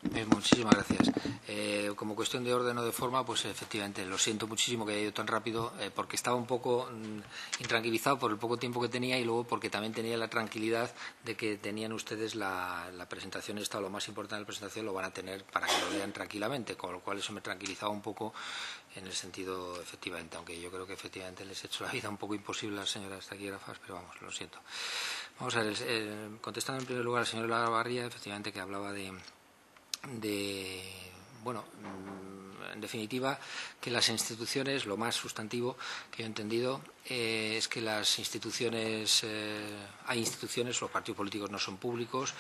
Muchísimas gracias. Como cuestión de orden o de forma, pues efectivamente, lo siento muchísimo que haya ido tan rápido, porque estaba un poco intranquilizado por el poco tiempo que tenía y luego porque también tenía la tranquilidad de que tenían ustedes la presentación esta, o lo más importante de la presentación lo van a tener para que lo lean tranquilamente, con lo cual eso me tranquilizaba un poco en el sentido, efectivamente, aunque yo creo que efectivamente les he hecho la vida un poco imposible a las señoras taquígrafas, pero vamos, lo siento. Vamos a ver, contestando en primer lugar al señor Lavarría, efectivamente que hablaba bueno, en definitiva, que las instituciones, lo más sustantivo que yo he entendido es que las instituciones, hay instituciones, los partidos políticos no son públicos,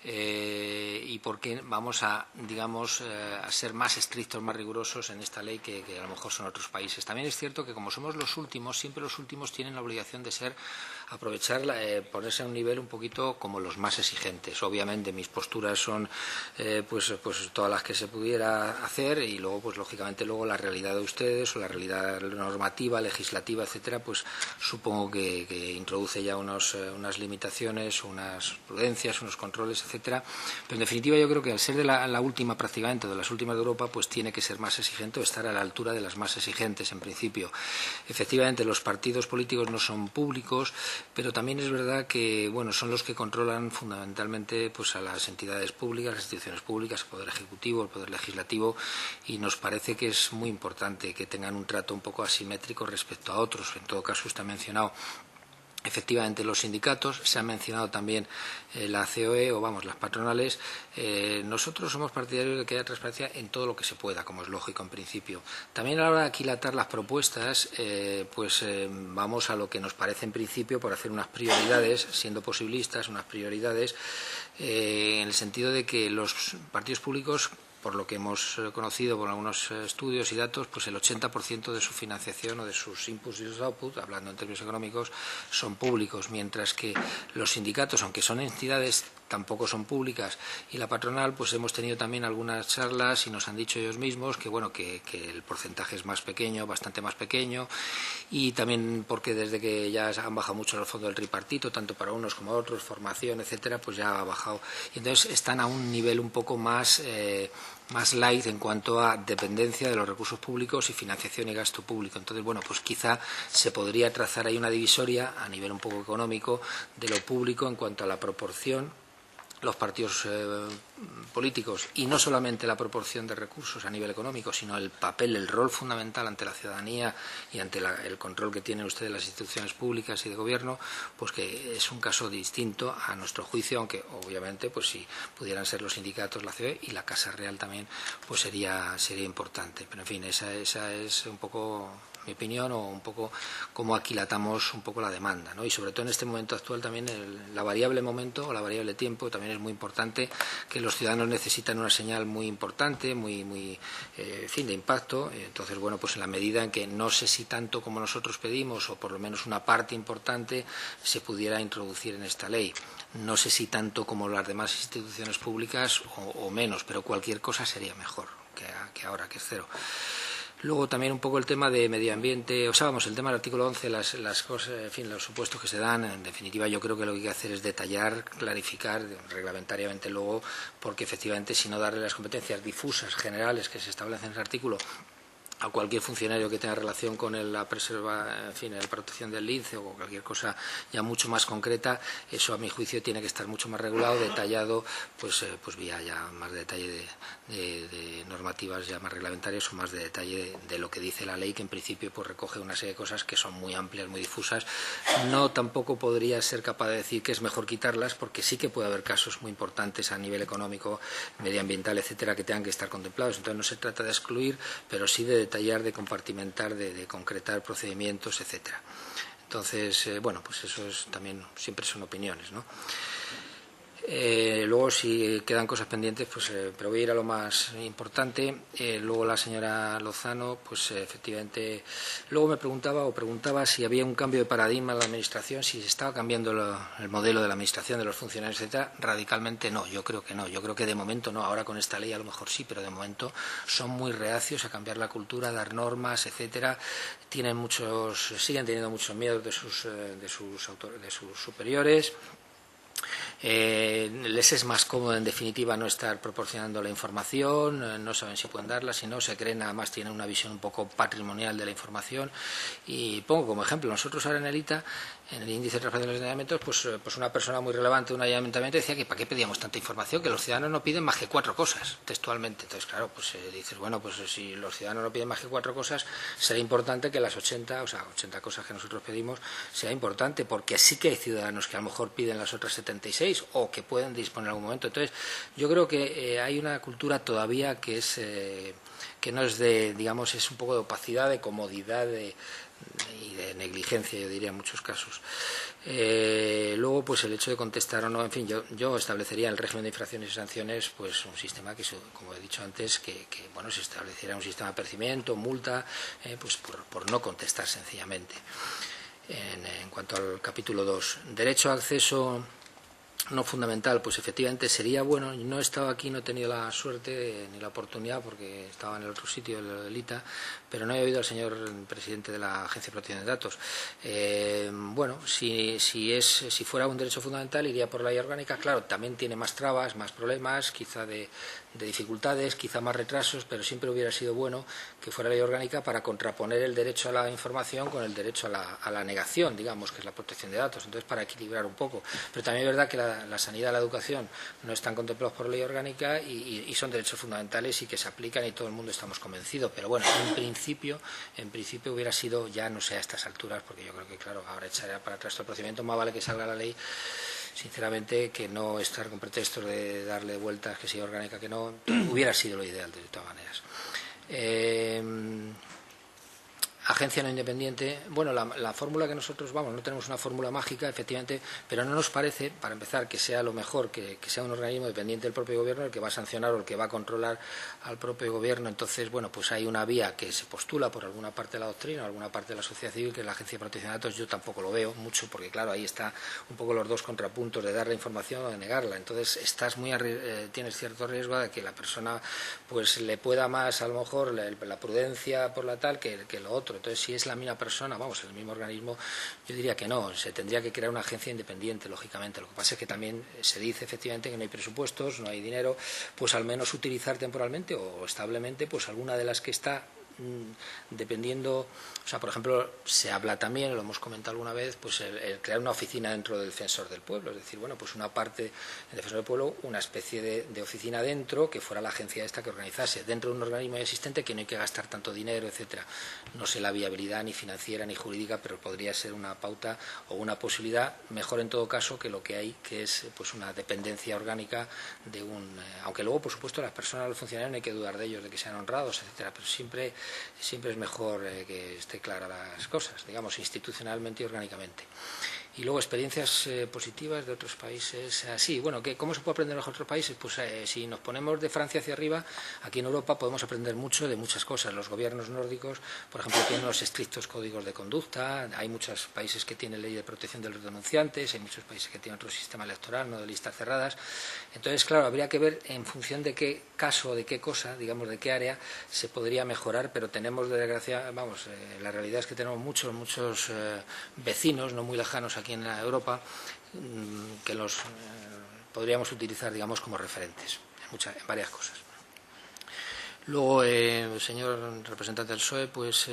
y por qué vamos a, digamos, a ser más estrictos, más rigurosos en esta ley que a lo mejor son otros países. También es cierto que como somos los últimos, siempre los últimos tienen la obligación de ser, aprovechar, ponerse a un nivel un poquito como los más exigentes. Obviamente mis posturas son pues todas las que se pudiera hacer y luego pues lógicamente luego la realidad de ustedes o la realidad normativa, legislativa, etcétera, pues supongo que introduce ya unas limitaciones, unas prudencias, unos controles, etcétera. Pero en definitiva yo creo que al ser de la última prácticamente, de las últimas de Europa, pues tiene que ser más exigente o estar a la altura de las más exigentes en principio. Efectivamente los partidos políticos no son públicos, pero también es verdad que bueno, son los que controlan fundamentalmente pues a las entidades públicas, las instituciones públicas, el Poder Ejecutivo, el Poder Legislativo, y nos parece que es muy importante que tengan un trato un poco asimétrico respecto a otros. En todo caso, usted ha mencionado efectivamente los sindicatos, se ha mencionado también la COE o vamos, las patronales. Nosotros somos partidarios de que haya transparencia en todo lo que se pueda, como es lógico en principio. También a la hora de aquilatar las propuestas, vamos a lo que nos parece en principio por hacer unas prioridades, siendo posibilistas, unas prioridades en el sentido de que los partidos públicos, por lo que hemos conocido por algunos estudios y datos, pues el 80% de su financiación o de sus inputs y sus outputs, hablando en términos económicos, son públicos, mientras que los sindicatos, aunque son entidades, tampoco son públicas, y la patronal, pues hemos tenido también algunas charlas y nos han dicho ellos mismos que bueno, que el porcentaje es más pequeño, bastante más pequeño, y también porque desde que ya han bajado mucho los fondos del tripartito, tanto para unos como otros, formación, etcétera, pues ya ha bajado, y entonces están a un nivel un poco más light en cuanto a dependencia de los recursos públicos y financiación y gasto público. Entonces, bueno, pues quizá se podría trazar ahí una divisoria a nivel un poco económico de lo público en cuanto a la proporción, los partidos políticos, y no solamente la proporción de recursos a nivel económico, sino el papel, el rol fundamental ante la ciudadanía y ante el control que tienen ustedes las instituciones públicas y de gobierno, pues que es un caso distinto a nuestro juicio, aunque obviamente pues si pudieran ser los sindicatos, la COE y la Casa Real también, pues sería importante. Pero en fin, esa es un poco mi opinión, o un poco cómo aquilatamos un poco la demanda, ¿no? Y sobre todo en este momento actual también la variable momento o la variable tiempo también es muy importante, que los ciudadanos necesitan una señal muy importante, muy de impacto. Entonces, bueno, pues en la medida en que no sé si tanto como nosotros pedimos, o por lo menos una parte importante, se pudiera introducir en esta ley. No sé si tanto como las demás instituciones públicas o menos, pero cualquier cosa sería mejor que ahora, que es cero. Luego también un poco el tema de medio ambiente, o sea, vamos, el tema del artículo 11, las cosas, en fin, los supuestos que se dan, en definitiva yo creo que lo que hay que hacer es detallar, clarificar reglamentariamente luego, porque efectivamente si no darle las competencias difusas, generales que se establecen en ese artículo a cualquier funcionario que tenga relación con la protección del lince o cualquier cosa ya mucho más concreta, eso a mi juicio tiene que estar mucho más regulado, detallado, pues vía ya más detalle de normativas ya más reglamentarias, o más de detalle de lo que dice la ley, que en principio pues recoge una serie de cosas que son muy amplias, muy difusas. No tampoco podría ser capaz de decir que es mejor quitarlas, porque sí que puede haber casos muy importantes a nivel económico, medioambiental, etcétera, que tengan que estar contemplados. Entonces no se trata de excluir, pero sí de detallar, de compartimentar, de concretar procedimientos, etcétera. Entonces, bueno, pues eso es también, siempre son opiniones, ¿no? Luego, si quedan cosas pendientes, pues pero voy a ir a lo más importante. Luego la señora Lozano, pues efectivamente, luego me preguntaba si había un cambio de paradigma en la administración, si se estaba cambiando el modelo de la administración, de los funcionarios, etcétera. Radicalmente no, yo creo que no. Yo creo que de momento no. Ahora con esta ley a lo mejor sí, pero de momento son muy reacios a cambiar la cultura, a dar normas, etcétera. Siguen teniendo muchos miedos de sus superiores. Les es más cómodo, en definitiva, no estar proporcionando la información, no saben si pueden darla, si no, se creen, además tienen una visión un poco patrimonial de la información. Y pongo como ejemplo, nosotros ahora en el ITA, en el índice de transparencia de los ayuntamientos, pues una persona muy relevante de un ayuntamiento decía que ¿para qué pedíamos tanta información? Que los ciudadanos no piden más que 4 cosas, textualmente. Entonces, claro, pues dices, bueno, pues si los ciudadanos no piden más que 4 cosas, será importante que las 80 cosas que nosotros pedimos, sea importante, porque sí que hay ciudadanos que a lo mejor piden las otras 76 o que pueden disponer en algún momento. Entonces, yo creo que hay una cultura todavía que es que no es de, digamos, es un poco de opacidad, de comodidad, y de negligencia, yo diría, en muchos casos. Luego, pues el hecho de contestar o no, en fin, yo establecería el régimen de infracciones y sanciones, pues un sistema que, como he dicho antes, que bueno, se estableciera un sistema de apercibimiento, multa, pues por no contestar sencillamente. En cuanto al capítulo 2, derecho a acceso no fundamental, pues efectivamente sería bueno. No he estado aquí, no he tenido la suerte ni la oportunidad porque estaba en el otro sitio, el ITA, pero no he oído al señor presidente de la Agencia de Protección de Datos. Bueno, si fuera un derecho fundamental iría por la ley orgánica. Claro, también tiene más trabas, más problemas, quizá de dificultades, quizá más retrasos, pero siempre hubiera sido bueno que fuera ley orgánica para contraponer el derecho a la información con el derecho a la negación, digamos, que es la protección de datos. Entonces, para equilibrar un poco. Pero también es verdad que la sanidad y la educación no están contemplados por ley orgánica y son derechos fundamentales y que se aplican y todo el mundo estamos convencidos. Pero bueno, en principio hubiera sido, ya no sé a estas alturas, porque yo creo que, claro, ahora echará para atrás todo el procedimiento, más vale que salga la ley, sinceramente, que no estar con pretextos de darle vueltas, que sea orgánica, que no, hubiera sido lo ideal de todas maneras. Agencia no independiente, bueno, la fórmula que nosotros, no tenemos una fórmula mágica, efectivamente, pero no nos parece, para empezar, que sea lo mejor que sea un organismo dependiente del propio gobierno el que va a sancionar o el que va a controlar al propio gobierno. Entonces, bueno, pues hay una vía que se postula por alguna parte de la doctrina, alguna parte de la sociedad civil, que es la Agencia de Protección de Datos. Yo tampoco lo veo mucho, porque claro, ahí está un poco los dos contrapuntos de dar la información o de negarla. Entonces, tienes cierto riesgo de que la persona pues le pueda más, a lo mejor, la prudencia por la tal que lo otro. Entonces, si es la misma persona, el mismo organismo, yo diría que no, se tendría que crear una agencia independiente, lógicamente. Lo que pasa es que también se dice efectivamente que no hay presupuestos, no hay dinero, pues al menos utilizar temporalmente o establemente pues alguna de las que está, dependiendo, por ejemplo, se habla también, lo hemos comentado alguna vez, pues el crear una oficina dentro del Defensor del Pueblo, es decir, bueno, pues una parte del Defensor del Pueblo, una especie de oficina dentro, que fuera la agencia esta que organizase, dentro de un organismo existente, que no hay que gastar tanto dinero, etcétera. No sé la viabilidad ni financiera ni jurídica, pero podría ser una pauta o una posibilidad, mejor en todo caso que lo que hay, que es pues una dependencia orgánica de aunque luego, por supuesto, las personas, los funcionarios, no hay que dudar de ellos, de que sean honrados, etcétera, pero siempre es mejor que esté clara las cosas, digamos, institucionalmente y orgánicamente. Y luego experiencias positivas de otros países. Sí, bueno, ¿cómo se puede aprender en los otros países? Pues si nos ponemos de Francia hacia arriba, aquí en Europa podemos aprender mucho de muchas cosas. Los gobiernos nórdicos, por ejemplo, tienen los estrictos códigos de conducta. Hay muchos países que tienen ley de protección de los denunciantes, hay muchos países que tienen otro sistema electoral, no de listas cerradas. Entonces, claro, habría que ver en función de qué caso, de qué cosa, digamos, de qué área se podría mejorar, pero tenemos, de desgracia, la realidad es que tenemos muchos vecinos, no muy lejanos aquí en Europa, que los podríamos utilizar, digamos, como referentes en varias cosas. Luego, señor representante del PSOE, pues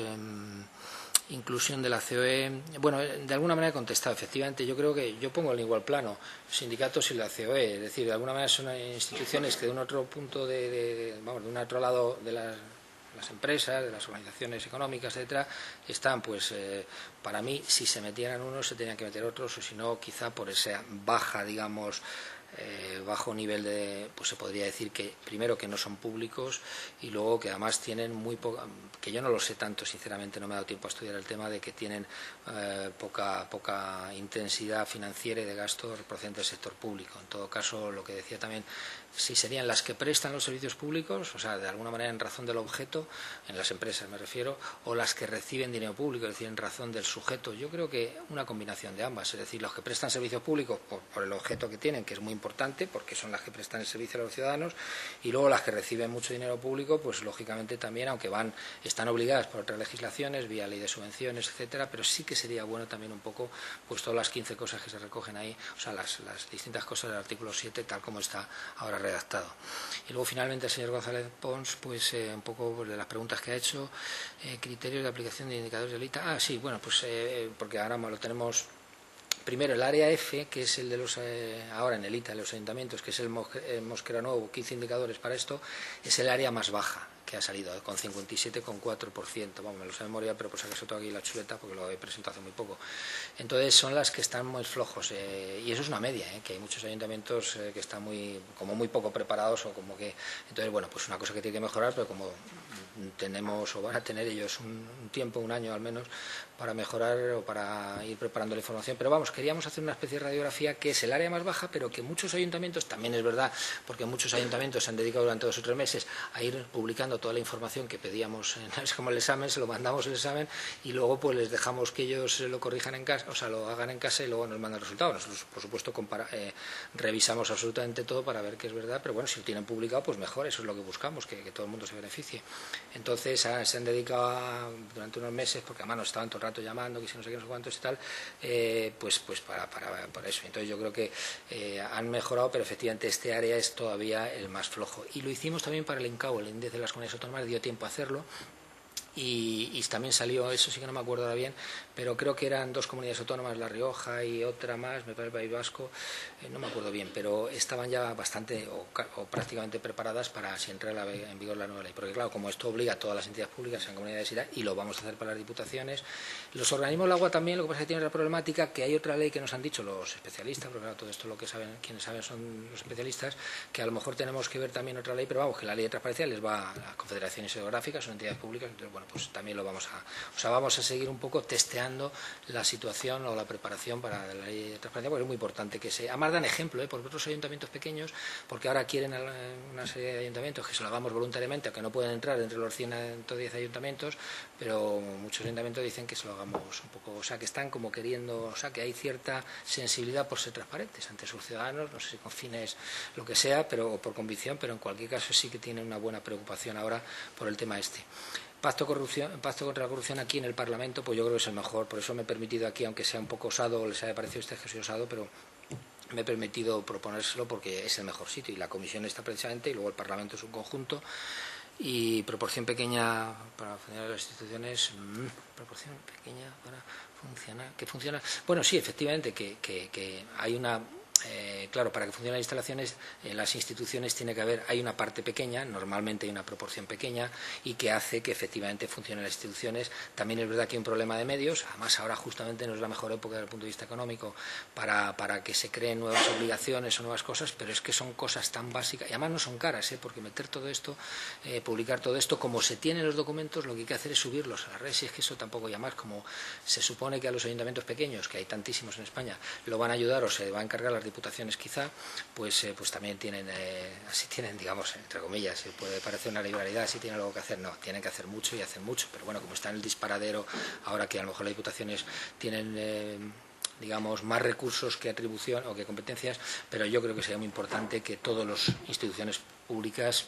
inclusión de la COE. Bueno, de alguna manera he contestado. Efectivamente, yo creo que yo pongo en igual plano sindicatos y la COE. Es decir, de alguna manera son instituciones que de un otro punto de un otro lado de las empresas, de las organizaciones económicas, etcétera, están, pues, para mí, si se metieran unos, se tenían que meter otros, o si no, quizá por esa baja, digamos, bajo nivel pues se podría decir que primero que no son públicos y luego que además tienen muy poca, que yo no lo sé tanto, sinceramente no me ha dado tiempo a estudiar el tema, de que tienen poca intensidad financiera y de gasto procedente del sector público. En todo caso, lo que decía también, si serían las que prestan los servicios públicos, o sea, de alguna manera en razón del objeto, en las empresas me refiero, o las que reciben dinero público, es decir, en razón del sujeto. Yo creo que una combinación de ambas, es decir, los que prestan servicios públicos por el objeto que tienen, que es muy importante, importante porque son las que prestan el servicio a los ciudadanos, y luego las que reciben mucho dinero público, pues lógicamente también, aunque están obligadas por otras legislaciones, vía ley de subvenciones, etcétera, pero sí que sería bueno también un poco, pues todas las 15 cosas que se recogen ahí, o sea, las distintas cosas del artículo 7 tal como está ahora redactado. Y luego finalmente el señor González Pons, pues un poco pues, de las preguntas que ha hecho, criterios de aplicación de indicadores de ITA. Sí, bueno, pues porque ahora lo tenemos. Primero, el área F, que es el de los, ahora en el ITA, de los ayuntamientos, que es el Mosquera Nuevo, 15 indicadores para esto, es el área más baja que ha salido, con 57,4%. Vamos, me lo sé de memoria, pero por si acaso tengo aquí la chuleta, porque lo he presentado hace muy poco. Entonces, son las que están muy flojos, y eso es una media, que hay muchos ayuntamientos que están muy poco preparados, o como que... Entonces, bueno, pues una cosa que tiene que mejorar, pero como tenemos, o van a tener ellos un tiempo, un año al menos, para mejorar o para ir preparando la información. Pero vamos, queríamos hacer una especie de radiografía que es el área más baja, pero que muchos ayuntamientos, también es verdad, porque muchos ayuntamientos se han dedicado durante 2 o 3 meses a ir publicando toda la información que pedíamos, es como el examen, se lo mandamos el examen y luego pues les dejamos que ellos lo corrijan en casa, o sea, lo hagan en casa y luego nos mandan el resultado. Nosotros, por supuesto, revisamos absolutamente todo para ver que es verdad, pero bueno, si lo tienen publicado, pues mejor, eso es lo que buscamos, que todo el mundo se beneficie. Entonces, se han dedicado durante unos meses, porque además nos estaban todo el rato llamando, que si no sé qué, no sé cuántos y tal, pues para eso. Entonces yo creo que han mejorado, pero efectivamente este área es todavía el más flojo. Y lo hicimos también para el INCAO, el índice de las comunidades autónomas, dio tiempo a hacerlo. Y también salió, eso sí que no me acuerdo ahora bien, pero creo que eran 2 comunidades autónomas, La Rioja y otra más, me parece el País Vasco, no me acuerdo bien, pero estaban ya bastante o prácticamente preparadas para si entra en vigor la nueva ley, porque claro, como esto obliga a todas las entidades públicas en comunidades y lo vamos a hacer para las diputaciones, los organismos del agua también. Lo que pasa es que tienen la problemática que hay otra ley que nos han dicho los especialistas, porque claro, todo esto lo que saben, quienes saben son los especialistas, que a lo mejor tenemos que ver también otra ley, pero vamos, que la ley de transparencia les va a las confederaciones geográficas, son entidades públicas, entonces bueno, pues también lo vamos a seguir un poco testeando la situación o la preparación para la ley de transparencia, porque es muy importante que además dan ejemplo, por otros ayuntamientos pequeños, porque ahora quieren una serie de ayuntamientos que se lo hagamos voluntariamente, aunque no pueden entrar entre los 110 ayuntamientos, pero muchos ayuntamientos dicen que se lo hagamos un poco, o sea, que están como queriendo, o sea, que hay cierta sensibilidad por ser transparentes ante sus ciudadanos, no sé si con fines lo que sea, pero por convicción, pero en cualquier caso sí que tienen una buena preocupación ahora por el tema este. Pacto contra la corrupción aquí en el Parlamento, pues yo creo que es el mejor, por eso me he permitido aquí, aunque sea un poco osado, o les haya parecido a usted que soy osado, pero me he permitido proponérselo porque es el mejor sitio, y la comisión está precisamente, y luego el Parlamento es un conjunto, y proporción pequeña para funcionar las instituciones, proporción pequeña para funcionar, que funciona. Bueno, sí, efectivamente, que hay una... claro, para que funcionen las instalaciones, las instituciones hay una parte pequeña, normalmente hay una proporción pequeña, y que hace que efectivamente funcionen las instituciones. También es verdad que hay un problema de medios, además ahora justamente no es la mejor época desde el punto de vista económico para que se creen nuevas obligaciones o nuevas cosas, pero es que son cosas tan básicas, y además no son caras, porque meter todo esto, publicar todo esto, como se tienen los documentos, lo que hay que hacer es subirlos a las redes, y es que eso tampoco, y además como se supone que a los ayuntamientos pequeños, que hay tantísimos en España, lo van a ayudar o se va a encargar las diputaciones quizá, pues también tienen, así tienen, digamos, entre comillas, puede parecer una liberalidad, si tienen algo que hacer, no, tienen que hacer mucho y hacen mucho, pero bueno, como está en el disparadero, ahora que a lo mejor las diputaciones tienen... digamos, más recursos que atribución o que competencias, pero yo creo que sería muy importante que todas las instituciones públicas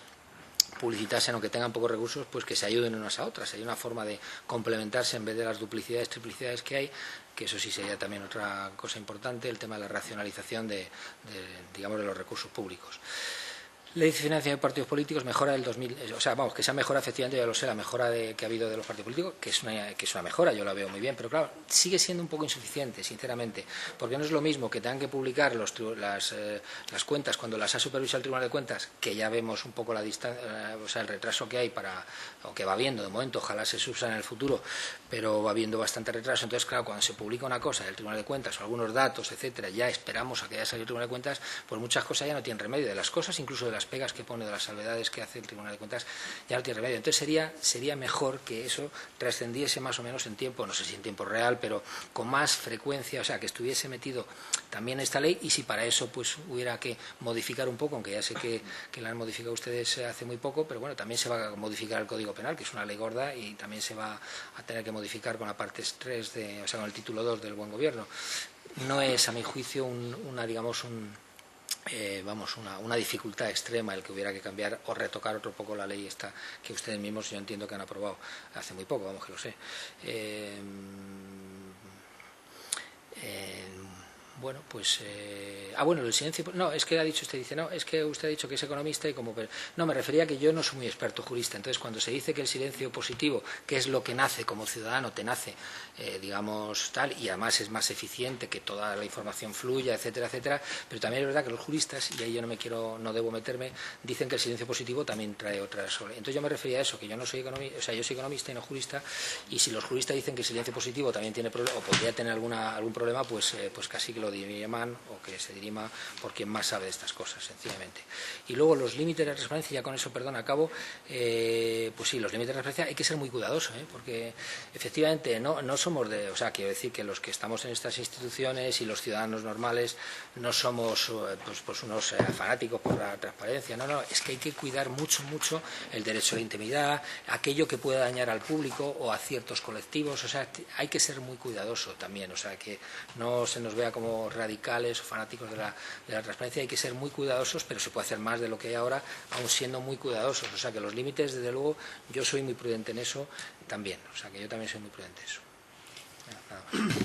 publicitasen, aunque tengan pocos recursos, pues que se ayuden unas a otras. Hay una forma de complementarse en vez de las duplicidades, triplicidades que hay, que eso sí sería también otra cosa importante, el tema de la racionalización digamos, de los recursos públicos. Ley de financiación de partidos políticos, mejora del 2000, o sea, vamos, que esa mejora, efectivamente, ya lo sé, la mejora que ha habido de los partidos políticos, que es una mejora, yo la veo muy bien, pero claro, sigue siendo un poco insuficiente, sinceramente, porque no es lo mismo que tengan que publicar las cuentas cuando las ha supervisado el Tribunal de Cuentas, que ya vemos un poco la distancia, o sea, el retraso que hay o que va habiendo de momento, ojalá se subsane en el futuro, pero va habiendo bastante retraso. Entonces, claro, cuando se publica una cosa del Tribunal de Cuentas o algunos datos, etcétera, ya esperamos a que haya salido el Tribunal de Cuentas, pues muchas cosas ya no tienen remedio, de las cosas, incluso de las pegas que pone, de las salvedades que hace el Tribunal de Cuentas, ya no tiene remedio. Entonces sería mejor que eso trascendiese más o menos en tiempo, no sé si en tiempo real, pero con más frecuencia, o sea, que estuviese metido también esta ley, y si para eso pues hubiera que modificar un poco, aunque ya sé que la han modificado ustedes hace muy poco, pero bueno, también se va a modificar el Código Penal, que es una ley gorda, y también se va a tener que modificar con la parte 3, o sea, con el título 2 del buen gobierno. No es, a mi juicio, vamos, una dificultad extrema el que hubiera que cambiar o retocar otro poco la ley esta que ustedes mismos yo entiendo que han aprobado hace muy poco, vamos, que lo sé. Bueno, pues... bueno, el silencio... No, es que ha dicho usted, dice, no, es que usted ha dicho que es economista y como... No, me refería a que yo no soy muy experto jurista. Entonces, cuando se dice que el silencio positivo, que es lo que nace como ciudadano, te nace, digamos, tal, y además es más eficiente que toda la información fluya, etcétera, etcétera, pero también es verdad que los juristas, y ahí yo no debo meterme, dicen que el silencio positivo también trae otras... Entonces yo me refería a eso, que yo no soy economista, o sea, yo soy economista y no jurista, y si los juristas dicen que el silencio positivo también tiene problema, o podría tener algún problema, pues casi que lo diriman o que se dirima por quien más sabe de estas cosas, sencillamente. Y luego los límites de transparencia, ya con eso, perdón, acabo, pues sí, los límites de transparencia hay que ser muy cuidadosos, porque efectivamente no somos de, o sea, quiero decir que los que estamos en estas instituciones y los ciudadanos normales no somos pues unos fanáticos por la transparencia, no, es que hay que cuidar mucho el derecho a la intimidad, aquello que pueda dañar al público o a ciertos colectivos, o sea, hay que ser muy cuidadoso también, o sea, que no se nos vea como radicales o fanáticos de la transparencia, hay que ser muy cuidadosos, pero se puede hacer más de lo que hay ahora, aún siendo muy cuidadosos, o sea, que los límites, desde luego, yo soy muy prudente en eso también, o sea, que yo también soy muy prudente en eso. Nada más.